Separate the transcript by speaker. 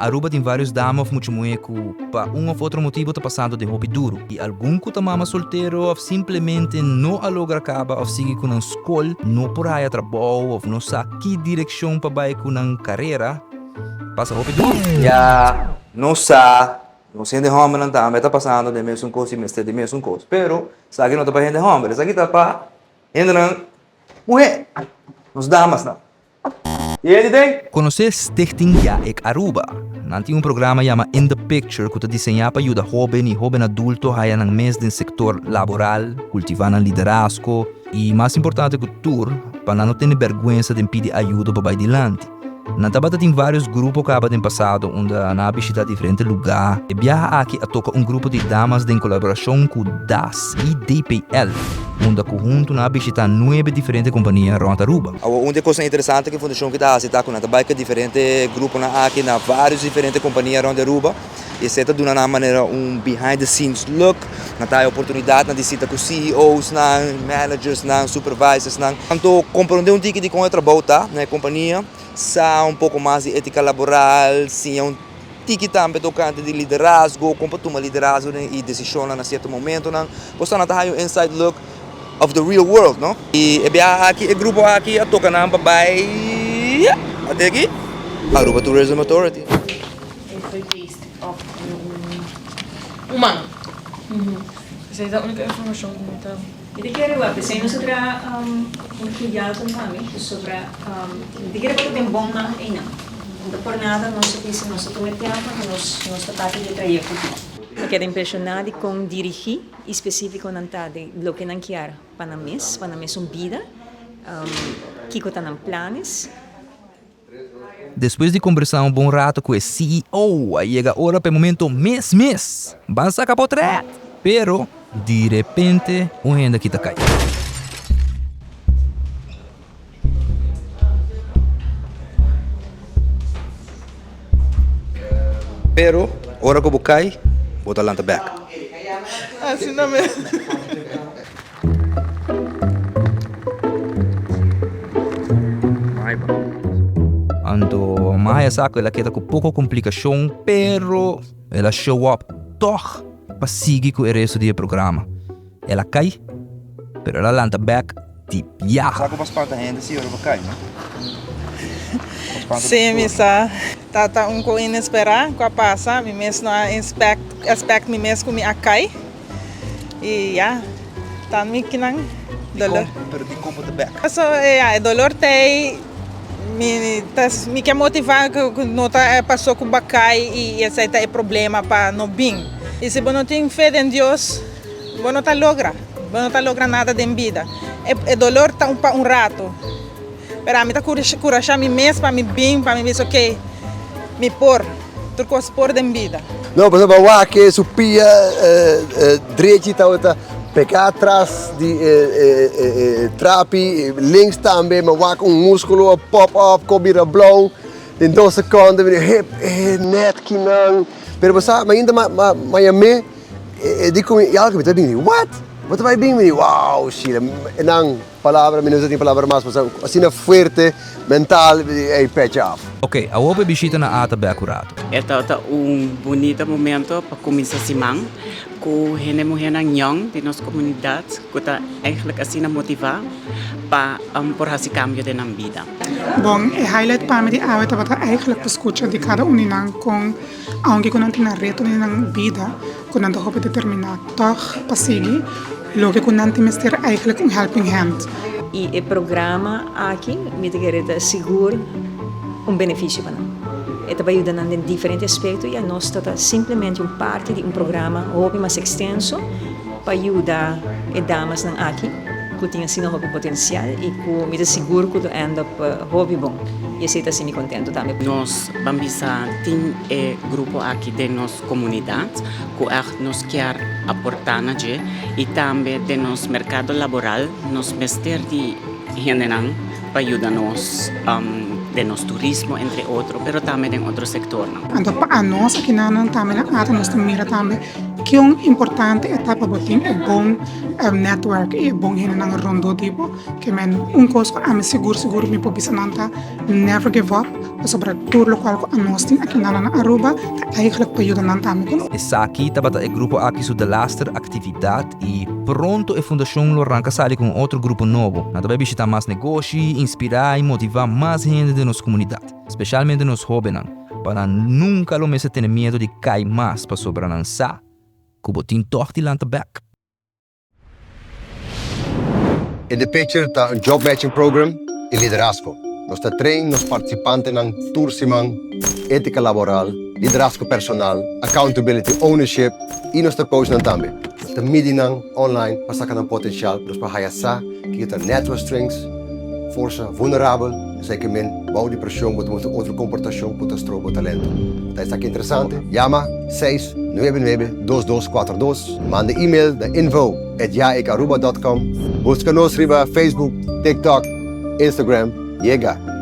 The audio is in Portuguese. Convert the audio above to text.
Speaker 1: Aruba tem vários damas muito mueco para um ou outro motivo tá passando de hopi duro. E algum que tá mama solteiro ou simplesmente não alogra caba ou sigue com um scol, não por haya trabao ou não sabe que direção para vai com uma carreira, passa hopi duro. Ya, não sabe, não sente hoben também tá passando de mesmo coisa e mester de mesmo coisa. Pero, sabe não tá para gente hoben, sabe tá para gente não mulher, nos damas não. E ele tem? Conhecer Stichting JA IK Aruba. Nanti programa chama In the Picture que está desenhado para ajudar hoben e hoben adulto a ng mes do setor laboral, cultivando liderazgo e mais importante que tudo, para não ter vergonha de pedir ajuda para ir dilanti. Na Tabata tem vários grupos que acabam passado, onde na Bishita diferentes lugares. E viaja aqui a tocar grupo de damas em colaboração com DAS e DPL, onde conjunto na Bishita 9 diferentes companhias around Aruba. Uma coisa interessante que a fundação que está com diferentes grupos aqui na várias diferentes companhias around Aruba. E você está dando uma maneira behind the scenes look, na tá a oportunidade de visitar com CEOs, managers, supervisors, então compreender tique de como é trabalho na companhia. Sa pouco mais de ética laboral, sim, tique também tocante de liderazgo, como toma liderazgo e decisão na certo momento, não, você não tá inside look of the real world, não? E aqui o grupo aqui a tocar na papai até aqui, Aruba Tourism Authority.
Speaker 2: Humano. Essa é a única informação que me dá.
Speaker 3: Jadi kira apa? Saya nu sudah cuidado kami sobre jadi kira apa tem bom na ina. Não por nada nós fizemos nosso tempo nós tratamos de trayecto. Eu quero impressionado com dirigir específico na tarde lo que não quer para mês vida, kico tá nos planos.
Speaker 1: Depois de conversar bom rato com o CEO, aí chega a hora para o momento mês. Vamos sacar para o trem. Pero, de repente, gente aqui tá caindo. Pero, hora que eu cai, bota a lanta back.
Speaker 2: Assim não mesmo.
Speaker 1: Ando, mas saco, ela queda com pouca complicação, pero ela show up, toch, para seguir com o resto do programa. Ela cai, pero ela lanta back, tipo, viaja.
Speaker 4: Saco pas parte ainda, sim, ela cai, né?
Speaker 2: Sim, missa. Tá com inesperado, com a passa, me mesmo não expect me mesmo com a cai. E já, tá me que não dolor.
Speaker 4: Pero de como de back.
Speaker 2: Isso é, dolor tem me quer motivar que não tá passou com bacai e esse é problema para não bem. E se você não tem fé em Deus, você não tá logra nada de vida. É dolor tá um rato. Pero a mim tá curachar me mesmo para me bem, para me ver ok, me pôr, tudo coisa pôr de vida.
Speaker 5: Não, por exemplo, o que supia direita tá pegar atrás de trapi, links também, mas o músculo pop-up, cobrir a blow, em 2 segundos, hip, net, que não. Pero você ainda mais digo, e algo que está bem, what? Você vai bem, wow, Sheila, não, palavra, menos tem palavra mais, mas assim é forte, mental, e patch off.
Speaker 1: Ok, a hopi Bishita na ata bem acurado.
Speaker 6: Ito bonito momento para começar simang, ku hene mo hene young de nossa comunidade, que está eigenlijk assim a motivar para por haci cambio de na vida.
Speaker 7: Bom, é highlight para mim de awet abata eigenlijk escucha de cada uninang com aunque com nanti na reto de na vida, com nanti hope determinado, toch pasigi, lo que com nanti mester eigenlijk helping hand.
Speaker 3: E o programa aqui me quer seguro benefício para nós. Esta vai ajudar em diferentes aspectos e nós estamos simplesmente parte de programa hopi mais extenso para ajudar as damas aqui que têm assim hopi potencial e que me seguro que anda para hopi bom. E eu estou assim contento também.
Speaker 6: Nós vamos ter grupo aqui de nossa comunidade que nos quer aportar e também de nosso mercado laboral, nos mester de gente para ajudar-nos de nosso turismo, entre outros, mas também em outro setor.
Speaker 7: Então, para nós aqui na também nós mira também que importante etapa botin é bom network é bom hena nang rondo tipo que men coisa a me seguro me pobisananta never give up sobre tudo local ko anostin aqui na Aruba tá eigenlijk pa yuda nanta me kono.
Speaker 1: Esaki tabata é grupo aqui su de laster atividade e pronto a fundação lo arranca sali com outro grupo novo. Na também Bishita mais negoshi, inspirar e motivar mais gente de nossa comunidade, especialmente nos hobennan, para nunca lo mesa ter medo de cair mais para sobrelançar, que botin toch die lanta back.
Speaker 5: In the picture está um job matching program e liderazgo. Nós trainamos os participantes ng tursimang ética laboral, liderazgo personal, accountability, ownership e nós coacham também. Nós midinang online para sacar ng potencial, nós para haci, que kita natural strengths, força vulnerável, sei que men bouw die pressão, botar outra comportação, botar strobo talento. Tá isso aqui interessante? Llama 699-2242, manda e-mail da info@jaikaruba.com, busca nos riba Facebook, TikTok, Instagram, llega.